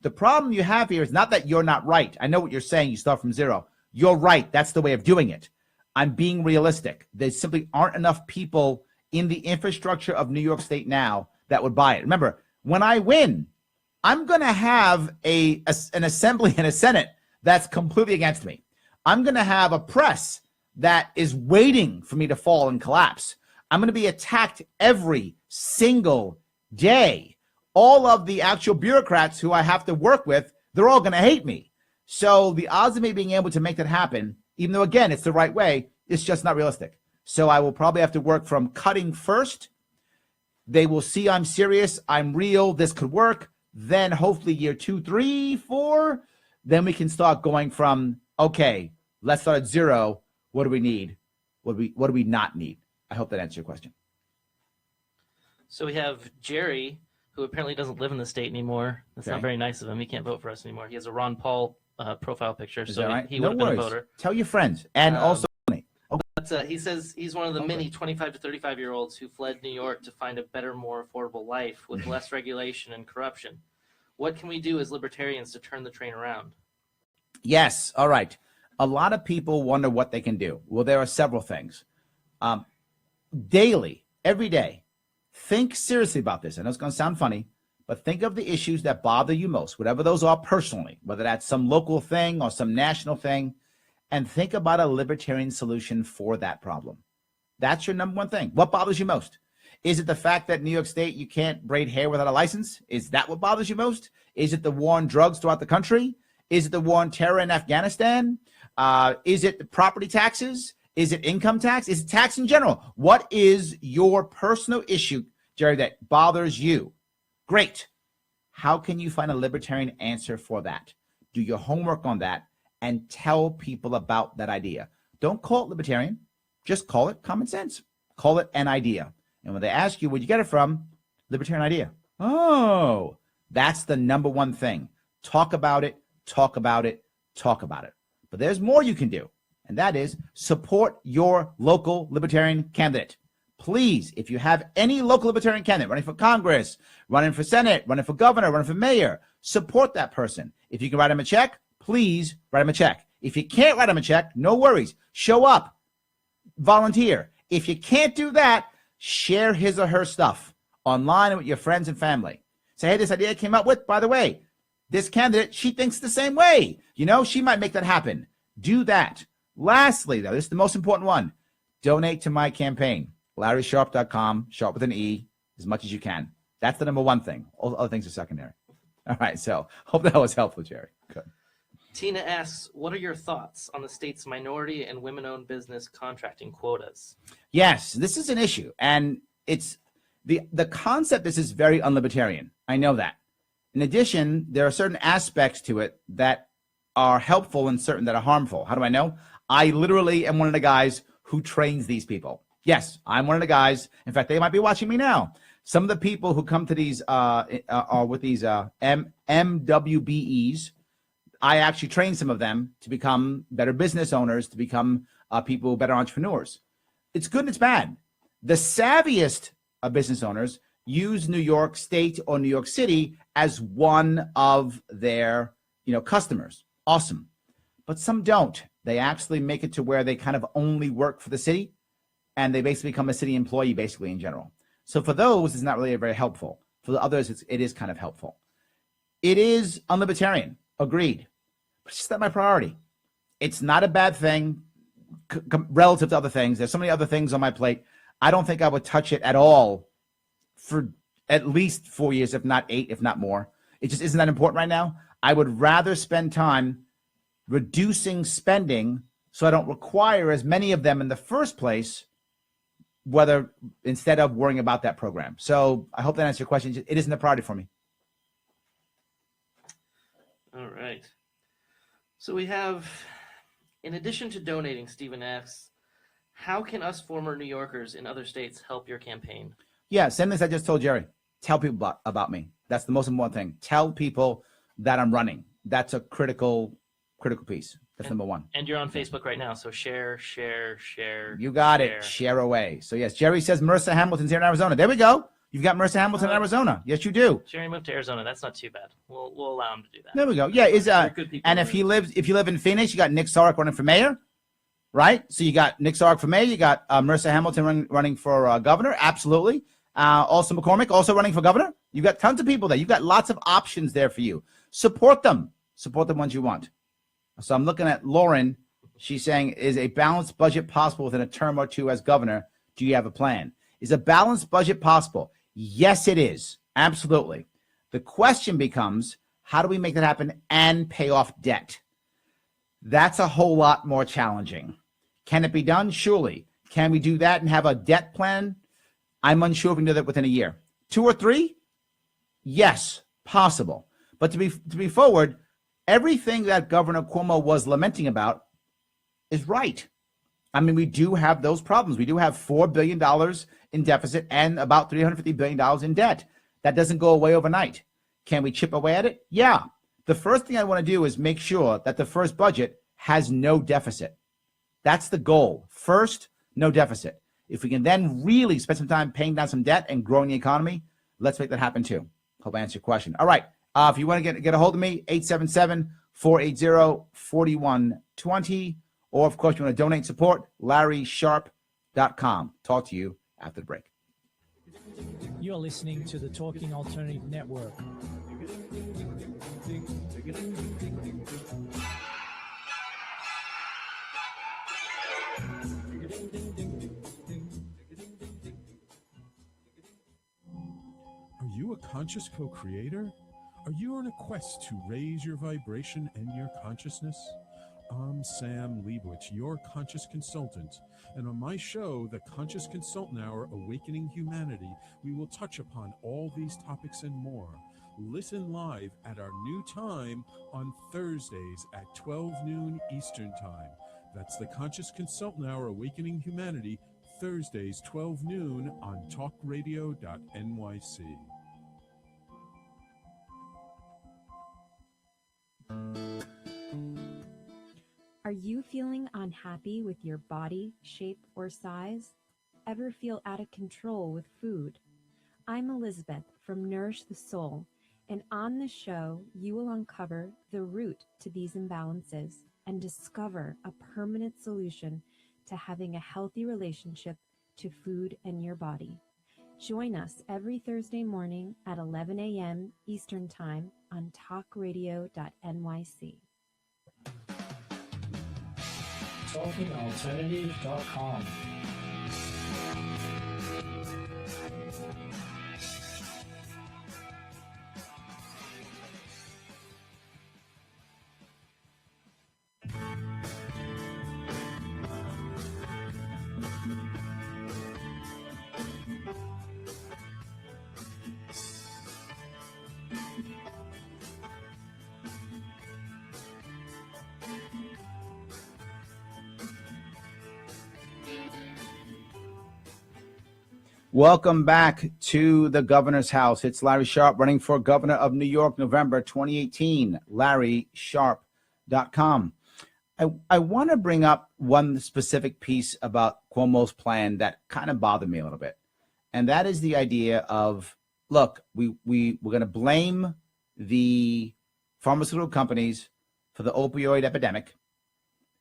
The problem you have here is not that you're not right. I know what you're saying. You start from zero. You're right. That's the way of doing it. I'm being realistic. There simply aren't enough people in the infrastructure of New York State now that would buy it. Remember, when I win, I'm going to have an assembly and a Senate that's completely against me. I'm going to have a press that is waiting for me to fall and collapse. I'm going to be attacked every single day. All of the actual bureaucrats who I have to work with, they're all going to hate me. So the odds of me being able to make that happen, even though, again, it's the right way, it's just not realistic. So I will probably have to work from cutting first. They will see I'm serious, I'm real, this could work. Then hopefully year 2, 3, 4, then we can start going from, okay, let's start at zero. What do we need? What do we not need? I hope that answers your question. So we have Jerry, who apparently doesn't live in the state anymore. That's not very nice of him. He can't vote for us anymore. He has a Ron Paul profile picture, so right? he would have been a voter. Tell your friends. And also, but he says he's one of the many 25 to 35-year-olds who fled New York to find a better, more affordable life with less regulation and corruption. What can we do as libertarians to turn the train around? Yes. All right. A lot of people wonder what they can do. Well, there are several things. Daily, every day, think seriously about this. I know it's going to sound funny, but think of the issues that bother you most, whatever those are personally, whether that's some local thing or some national thing, and think about a libertarian solution for that problem. That's your number one thing. What bothers you most? Is it the fact that New York State, you can't braid hair without a license? Is that what bothers you most? Is it the war on drugs throughout the country? Is it the war on terror in Afghanistan? Is it the property taxes? Is it income tax? Is it tax in general? What is your personal issue, Jerry, that bothers you? Great. How can you find a libertarian answer for that? Do your homework on that and tell people about that idea. Don't call it libertarian. Just call it common sense. Call it an idea. And when they ask you where'd you get it from, libertarian idea. Oh, that's the number one thing. Talk about it, talk about it, talk about it. But there's more you can do, and that is support your local libertarian candidate. Please, if you have any local libertarian candidate running for Congress, running for Senate, running for governor, running for mayor, support that person. If you can write him a check, please write him a check. If you can't write him a check, no worries. Show up, volunteer. If you can't do that, share his or her stuff online with your friends and family. Say, hey, this idea I came up with, by the way, this candidate, she thinks the same way. You know, she might make that happen. Do that. Lastly, though, this is the most important one. Donate to my campaign. LarrySharpe.com, Sharpe with an E, as much as you can. That's the number one thing. All the other things are secondary. All right, so hope that was helpful, Jerry. Good. Tina asks, what are your thoughts on the state's minority and women-owned business contracting quotas? Yes, this is an issue. And it's the concept, this is very unlibertarian. I know that. In addition, there are certain aspects to it that are helpful and certain that are harmful. How do I know? I literally am one of the guys who trains these people. Yes, I'm one of the guys. In fact, they might be watching me now. Some of the people who come to these are with these MWBEs. I actually train some of them to become better business owners, to become people, better entrepreneurs. It's good and it's bad. The savviest business owners use New York State or New York City as one of their, customers. Awesome. But some don't. They actually make it to where they kind of only work for the city, and they basically become a city employee basically in general. So for those, it's not really very helpful. For the others, it is kind of helpful. It is unlibertarian. Agreed. But it's just not my priority. It's not a bad thing relative to other things. There's so many other things on my plate. I don't think I would touch it at all for at least 4 years, if not 8, if not more. It just isn't that important right now. I would rather spend time reducing spending so I don't require as many of them in the first place, whether instead of worrying about that program. So I hope that answers your question. It isn't a priority for me. All right. So we have, in addition to donating, Stephen asks, how can us former New Yorkers in other states help your campaign? Yeah, same as I just told Jerry. Tell people about me. That's the most important thing. Tell people that I'm running. That's a critical piece. That's number one. And you're on Facebook right now, so share. You got it. Share away. So yes, Jerry says Marissa Hamilton's here in Arizona. There we go. You've got Marissa Hamilton in Arizona. Yes, you do. Jerry moved to Arizona. That's not too bad. We'll allow him to do that. There we go. Yeah, and if you live in Phoenix, you got Nick Sarek running for mayor, right? So you got Nick Sarek for mayor. You got Marissa Hamilton running for governor. Absolutely. Also McCormick also running for governor. You got tons of people there. You've got lots of options there for you. Support them. Support the ones you want. So I'm looking at Lauren. She's saying, is a balanced budget possible within a term or two as governor? Do you have a plan? Is a balanced budget possible? Yes, it is. Absolutely. The question becomes, how do we make that happen and pay off debt? That's a whole lot more challenging. Can it be done? Surely. Can we do that and have a debt plan? I'm unsure if we can do that within a year. 2 or 3? Yes, possible. But to be forward, everything that Governor Cuomo was lamenting about is right. I mean, we do have those problems. We do have $4 billion in deficit and about $350 billion in debt. That doesn't go away overnight. Can we chip away at it? Yeah. The first thing I want to do is make sure that the first budget has no deficit. That's the goal. First, no deficit. If we can then really spend some time paying down some debt and growing the economy, let's make that happen too. Hope I answered your question. All right. If you want to get a hold of me, 877-480-4120. Or, of course, you want to donate support, LarrySharpe.com. Talk to you after the break. You're listening to the Talking Alternative Network. Are you a conscious co-creator? Are you on a quest to raise your vibration and your consciousness? I'm Sam Leibowitz, your conscious consultant, and on my show, The Conscious Consultant Hour, Awakening Humanity, we will touch upon all these topics and more. Listen live at our new time on Thursdays at 12 noon Eastern Time. That's The Conscious Consultant Hour, Awakening Humanity, Thursdays, 12 noon on talkradio.nyc. Are you feeling unhappy with your body, shape, or size? Ever feel out of control with food? I'm Elizabeth from Nourish the Soul, and on the show, you will uncover the root to these imbalances and discover a permanent solution to having a healthy relationship to food and your body. Join us every Thursday morning at 11 a.m. Eastern Time on talkradio.nyc. TalkingAlternative.com. Welcome back to the governor's house. It's Larry Sharpe running for governor of New York, November 2018, LarrySharpe.com. I want to bring up one specific piece about Cuomo's plan that kind of bothered me a little bit. And that is the idea of, look, we're going to blame the pharmaceutical companies for the opioid epidemic,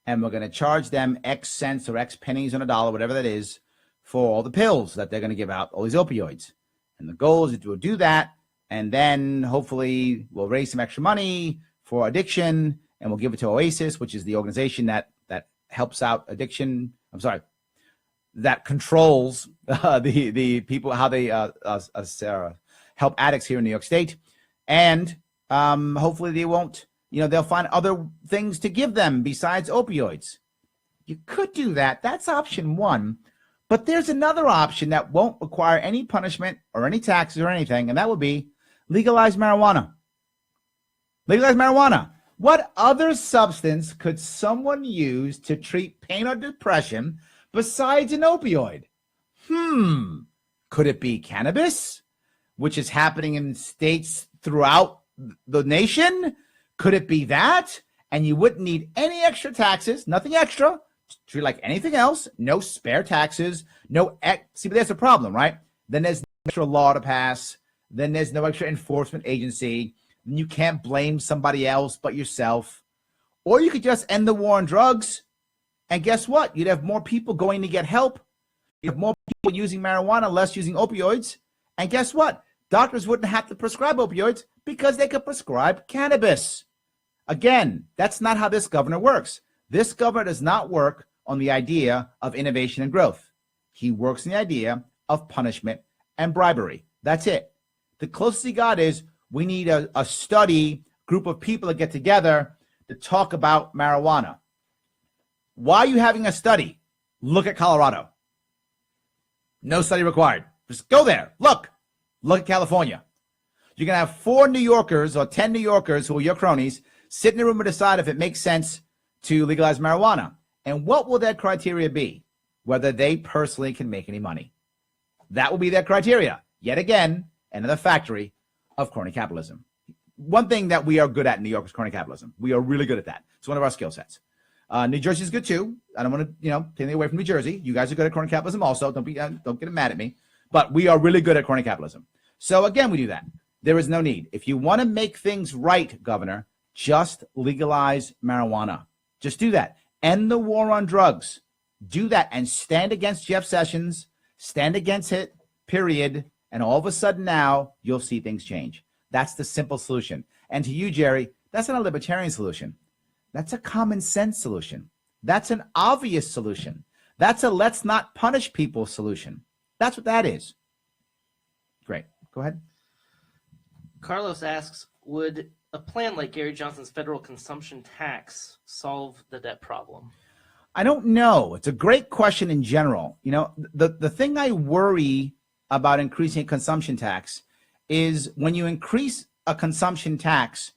and we're going to charge them X cents or X pennies on a dollar, whatever that is, for all the pills that they're going to give out, all these opioids. And the goal is to do that, and then hopefully we'll raise some extra money for addiction, and we'll give it to Oasis, which is the organization that helps out addiction. I'm sorry, that controls the people, how they help addicts here in New York State. And Hopefully they won't, they'll find other things to give them besides opioids. You could do that. That's option one. But there's another option that won't require any punishment or any taxes or anything, and that would be legalize marijuana. Legalize marijuana. What other substance could someone use to treat pain or depression besides an opioid? Could it be cannabis, which is happening in states throughout the nation? Could it be that? And you wouldn't need any extra taxes, nothing extra, treat like anything else, no spare taxes, see, but that's a problem, right? Then there's no extra law to pass, then there's no extra enforcement agency, then you can't blame somebody else but yourself. Or you could just end the war on drugs, and guess what? You'd have more people going to get help. You'd have more people using marijuana, less using opioids. And guess what? Doctors wouldn't have to prescribe opioids because they could prescribe cannabis. Again, that's not how this governor works. This governor does not work on the idea of innovation and growth. He works on the idea of punishment and bribery. That's it. The closest he got is we need a study group of people to get together to talk about marijuana. Why are you having a study? Look at Colorado. No study required. Just go there. Look at California. You're going to have 4 New Yorkers or 10 New Yorkers who are your cronies sit in a room and decide if it makes sense to legalize marijuana. And what will their criteria be? Whether they personally can make any money. That will be their criteria. Yet again, another factory of crony capitalism. One thing that we are good at in New York is crony capitalism. We are really good at that. It's one of our skill sets. New Jersey is good too. I don't want to, take anything away from New Jersey. You guys are good at crony capitalism also. Don't get mad at me. But we are really good at crony capitalism. So again, we do that. There is no need. If you want to make things right, Governor, just legalize marijuana. Just do that. End the war on drugs. Do that and stand against Jeff Sessions. Stand against it, period. And all of a sudden now, you'll see things change. That's the simple solution. And to you, Jerry, that's not a libertarian solution. That's a common sense solution. That's an obvious solution. That's a let's not punish people solution. That's what that is. Great. Go ahead. Carlos asks, would a plan like Gary Johnson's federal consumption tax solve the debt problem? I don't know. It's a great question in general. The thing I worry about increasing a consumption tax is when you increase a consumption tax,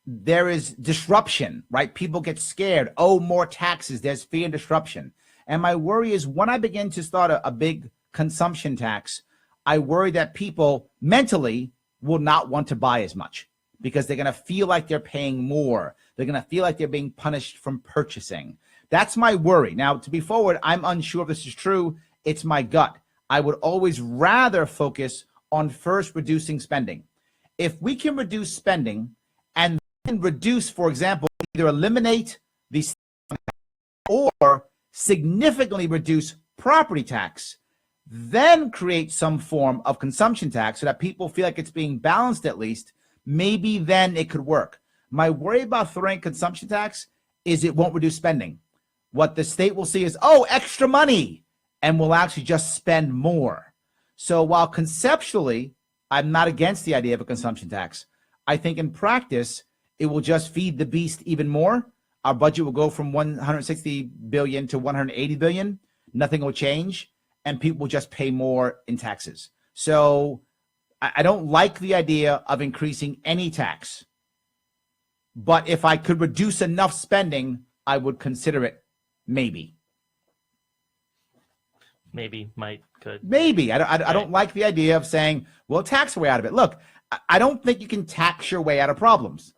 there is disruption, right? People get scared. Oh, more taxes. There's fear and disruption. And my worry is when I begin to start a big consumption tax, I worry that people mentally will not want to buy as much because they're going to feel like they're paying more. They're going to feel like they're being punished from purchasing. That's my worry. Now, to be forward, I'm unsure if this is true. It's my gut. I would always rather focus on first reducing spending. If we can reduce spending and then reduce, for example, either eliminate the or significantly reduce property tax, then create some form of consumption tax so that people feel like it's being balanced at least, maybe then it could work. My worry about throwing consumption tax is it won't reduce spending. What the state will see is, oh, extra money, and will actually just spend more. So while conceptually, I'm not against the idea of a consumption tax, I think in practice, it will just feed the beast even more. Our budget will go from 160 billion to 180 billion. Nothing will change, and people will just pay more in taxes. So I don't like the idea of increasing any tax. But if I could reduce enough spending, I would consider it maybe. Maybe, might, could. Maybe. I don't like the idea of saying, well, tax our way out of it. Look, I don't think you can tax your way out of problems.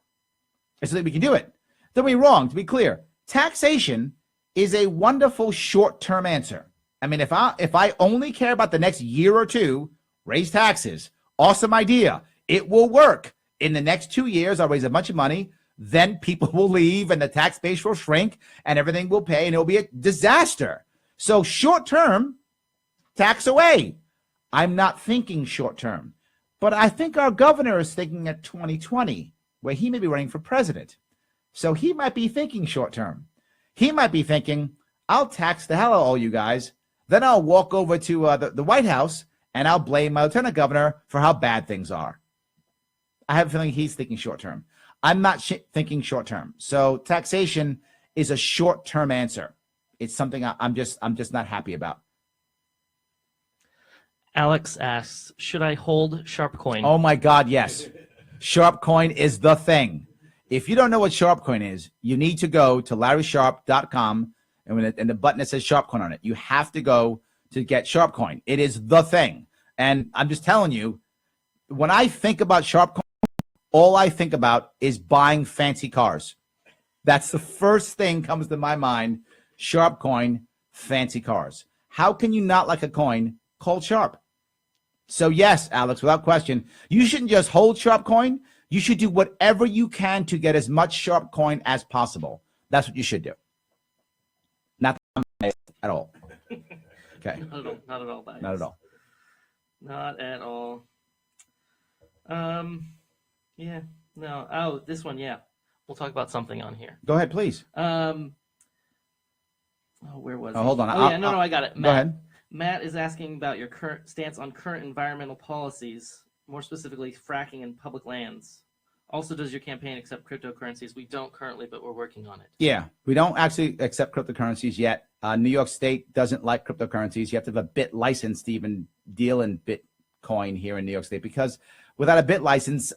I still think we can do it. Don't be wrong, to be clear. Taxation is a wonderful short-term answer. I mean, if I only care about the next year or two, raise taxes. Awesome idea. It will work. In the next 2 years, I'll raise a bunch of money. Then people will leave and the tax base will shrink and everything will pay and it'll be a disaster. So short-term, tax away. I'm not thinking short-term. But I think our governor is thinking at 2020, where he may be running for president. So he might be thinking short-term. He might be thinking, I'll tax the hell out of all you guys. Then I'll walk over to the White House and I'll blame my lieutenant governor for how bad things are. I have a feeling he's thinking short term. I'm not thinking short term. So taxation is a short term answer. It's something I'm just not happy about. Alex asks, should I hold Sharpe coin? Oh my God, yes. Sharpe coin is the thing. If you don't know what Sharpe coin is, you need to go to larrysharpe.com and the button that says Sharpe coin on it. You have to go to get Sharpe coin. It is the thing. And I'm just telling you, when I think about Sharpe coin, all I think about is buying fancy cars. That's the first thing comes to my mind. Sharpe coin, fancy cars. How can you not like a coin called Sharpe? So yes, Alex, without question, you shouldn't just hold Sharpe coin. You should do whatever you can to get as much Sharpe coin as possible. That's what you should do. Not at all. Okay. Not at all. Bias. Not at all. Not at all. Yeah. No. Oh, this one. Yeah. We'll talk about something on here. Go ahead, please. Oh, where was? Hold on. Oh, yeah. No, I got it. Matt, go ahead. Matt is asking about your current stance on current environmental policies, more specifically fracking in public lands. Also, does your campaign accept cryptocurrencies? We don't currently, but we're working on it. Yeah, we don't actually accept cryptocurrencies yet. New York State doesn't like cryptocurrencies. You have to have a bit license to even deal in Bitcoin here in New York State, because without a bit license,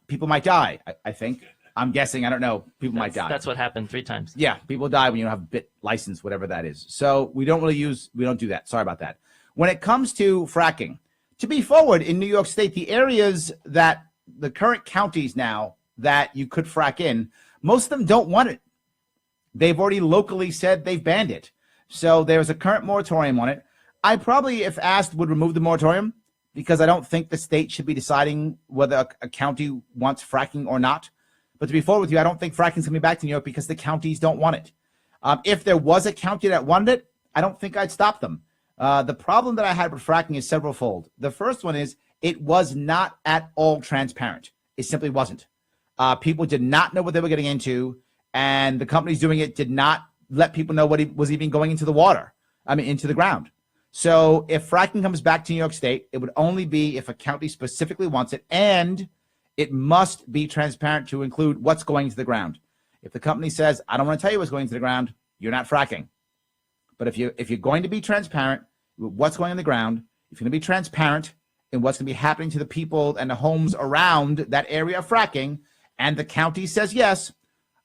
people might die. I think. I'm guessing. I don't know. People might die. That's what happened 3 times. Yeah, people die when you don't have a bit license, whatever that is. So we don't do that. Sorry about that. When it comes to fracking, to be forward in New York State, the areas that the current counties now that you could frack in, most of them don't want it. They've already locally said they've banned it. So there's a current moratorium on it. I probably, if asked, would remove the moratorium, because I don't think the state should be deciding whether a county wants fracking or not. But to be forward with you, I don't think fracking is coming back to New York because the counties don't want it. If there was a county that wanted it, I don't think I'd stop them. The problem that I had with fracking is several-fold. The first one is it was not at all transparent. It simply wasn't. People did not know what they were getting into, and the companies doing it did not let people know what was even going into the water, into the ground. So if fracking comes back to New York State, it would only be if a county specifically wants it, and it must be transparent to include what's going into the ground. If the company says, I don't want to tell you what's going into the ground, you're not fracking. But if you're going to be transparent with what's going in the ground, if you're going to be transparent in what's going to be happening to the people and the homes around that area of fracking, and the county says yes,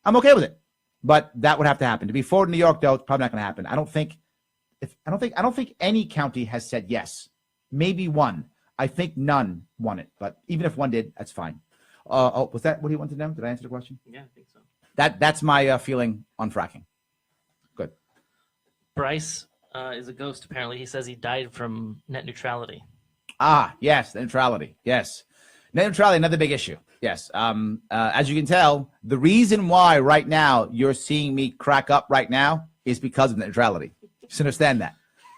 I'm okay with it. But that would have to happen. To be forward in New York, though, it's probably not going to happen. I don't think any county has said yes. Maybe one. I think none want it, but even if one did, that's fine. Was that what you wanted to know? Did I answer the question? Yeah, I think so. That's my feeling on fracking. Good. Bryce is a ghost, apparently. He says he died from net neutrality. Ah, yes, net neutrality. Yes. Net neutrality, another big issue. Yes. As you can tell, the reason why right now you're seeing me crack up right now is because of net neutrality. Just understand that.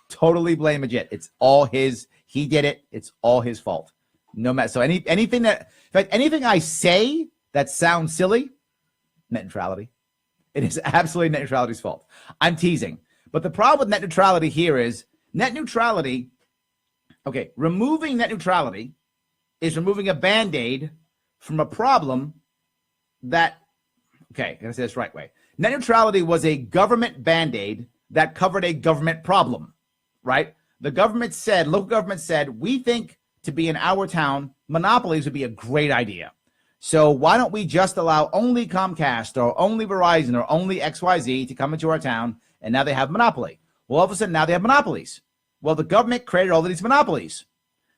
Totally blame Majid. It's all his. He did it. It's all his fault. No matter. So anything I say that sounds silly, net neutrality. It is absolutely net neutrality's fault. I'm teasing. But the problem with net neutrality here is net neutrality. Okay, removing net neutrality is removing a Band-Aid from a problem that. Okay, I gotta say this the right way. Net neutrality was a government Band-Aid that covered a government problem, right? The government said, local government said, we think to be in our town, monopolies would be a great idea. So why don't we just allow only Comcast or only Verizon or only XYZ to come into our town, and now they have monopoly. Well, all of a sudden now they have monopolies. Well, the government created all of these monopolies.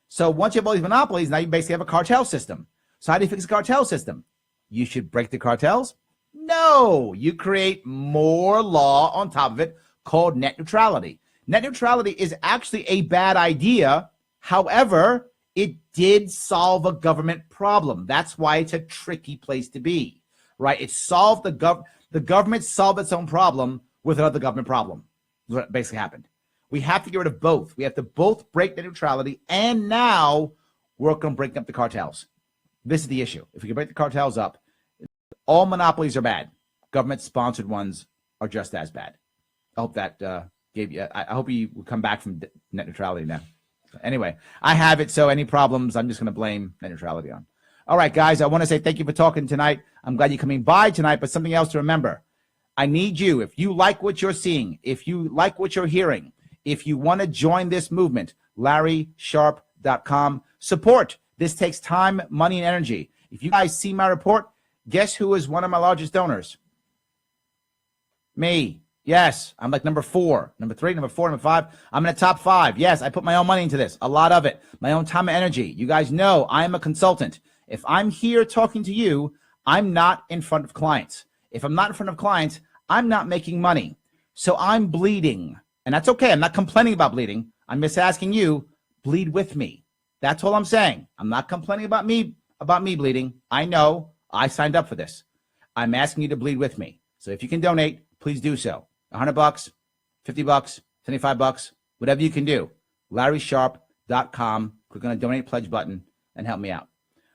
So once you have all these monopolies, now you basically have a cartel system. So how do you fix a cartel system? You should break the cartels? No, you create more law on top of it called net neutrality. Net neutrality is actually a bad idea. However, it did solve a government problem. That's why it's a tricky place to be, right? It solved the government solved its own problem with another government problem. That's what basically happened. We have to get rid of both. We have to both break net neutrality and now work on breaking up the cartels. This is the issue. If we can break the cartels up, all monopolies are bad. Government-sponsored ones are just as bad. I hope that gave you. I hope you will come back from net neutrality now. Anyway, I have it. So any problems, I'm just going to blame net neutrality on. All right, guys, I want to say thank you for talking tonight. I'm glad you're coming by tonight, but something else to remember. I need you, if you like what you're seeing, if you like what you're hearing, if you want to join this movement, LarrySharpe.com. Support. This takes time, money, and energy. If you guys see my report, guess who is one of my largest donors? Me. Yes, I'm like number 4, number 3, number 4, number 5. I'm in the top 5. Yes, I put my own money into this, a lot of it, my own time and energy. You guys know I am a consultant. If I'm here talking to you, I'm not in front of clients. If I'm not in front of clients, I'm not making money. So I'm bleeding, and that's okay. I'm not complaining about bleeding. I'm just asking you, bleed with me. That's all I'm saying. I'm not complaining about me bleeding. I know I signed up for this. I'm asking you to bleed with me. So if you can donate, please do so. $100, $50, $75, whatever you can do. LarrySharpe.com. Click on the donate pledge button and help me out.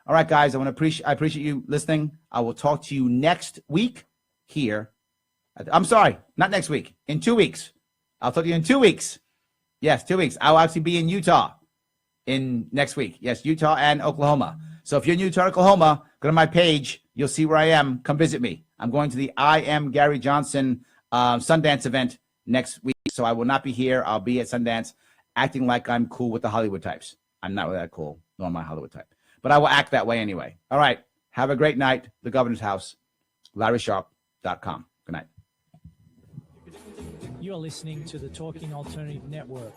All right, guys, I appreciate you listening. I will talk to you next week here. I'm sorry, not next week. In 2 weeks. I'll talk to you in 2 weeks. Yes, 2 weeks. I'll actually be in Utah in next week. Yes, Utah and Oklahoma. So if you're in Utah, Oklahoma, go to my page. You'll see where I am. Come visit me. I'm going to the I Am Gary Johnson Sundance event next week. So I will not be here. I'll be at Sundance acting like I'm cool with the Hollywood types. I'm not really that cool, nor am I a Hollywood type. But I will act that way anyway. All right. Have a great night. The Governor's House. LarrySharpe.com. Good night. You are listening to the Talking Alternative Network.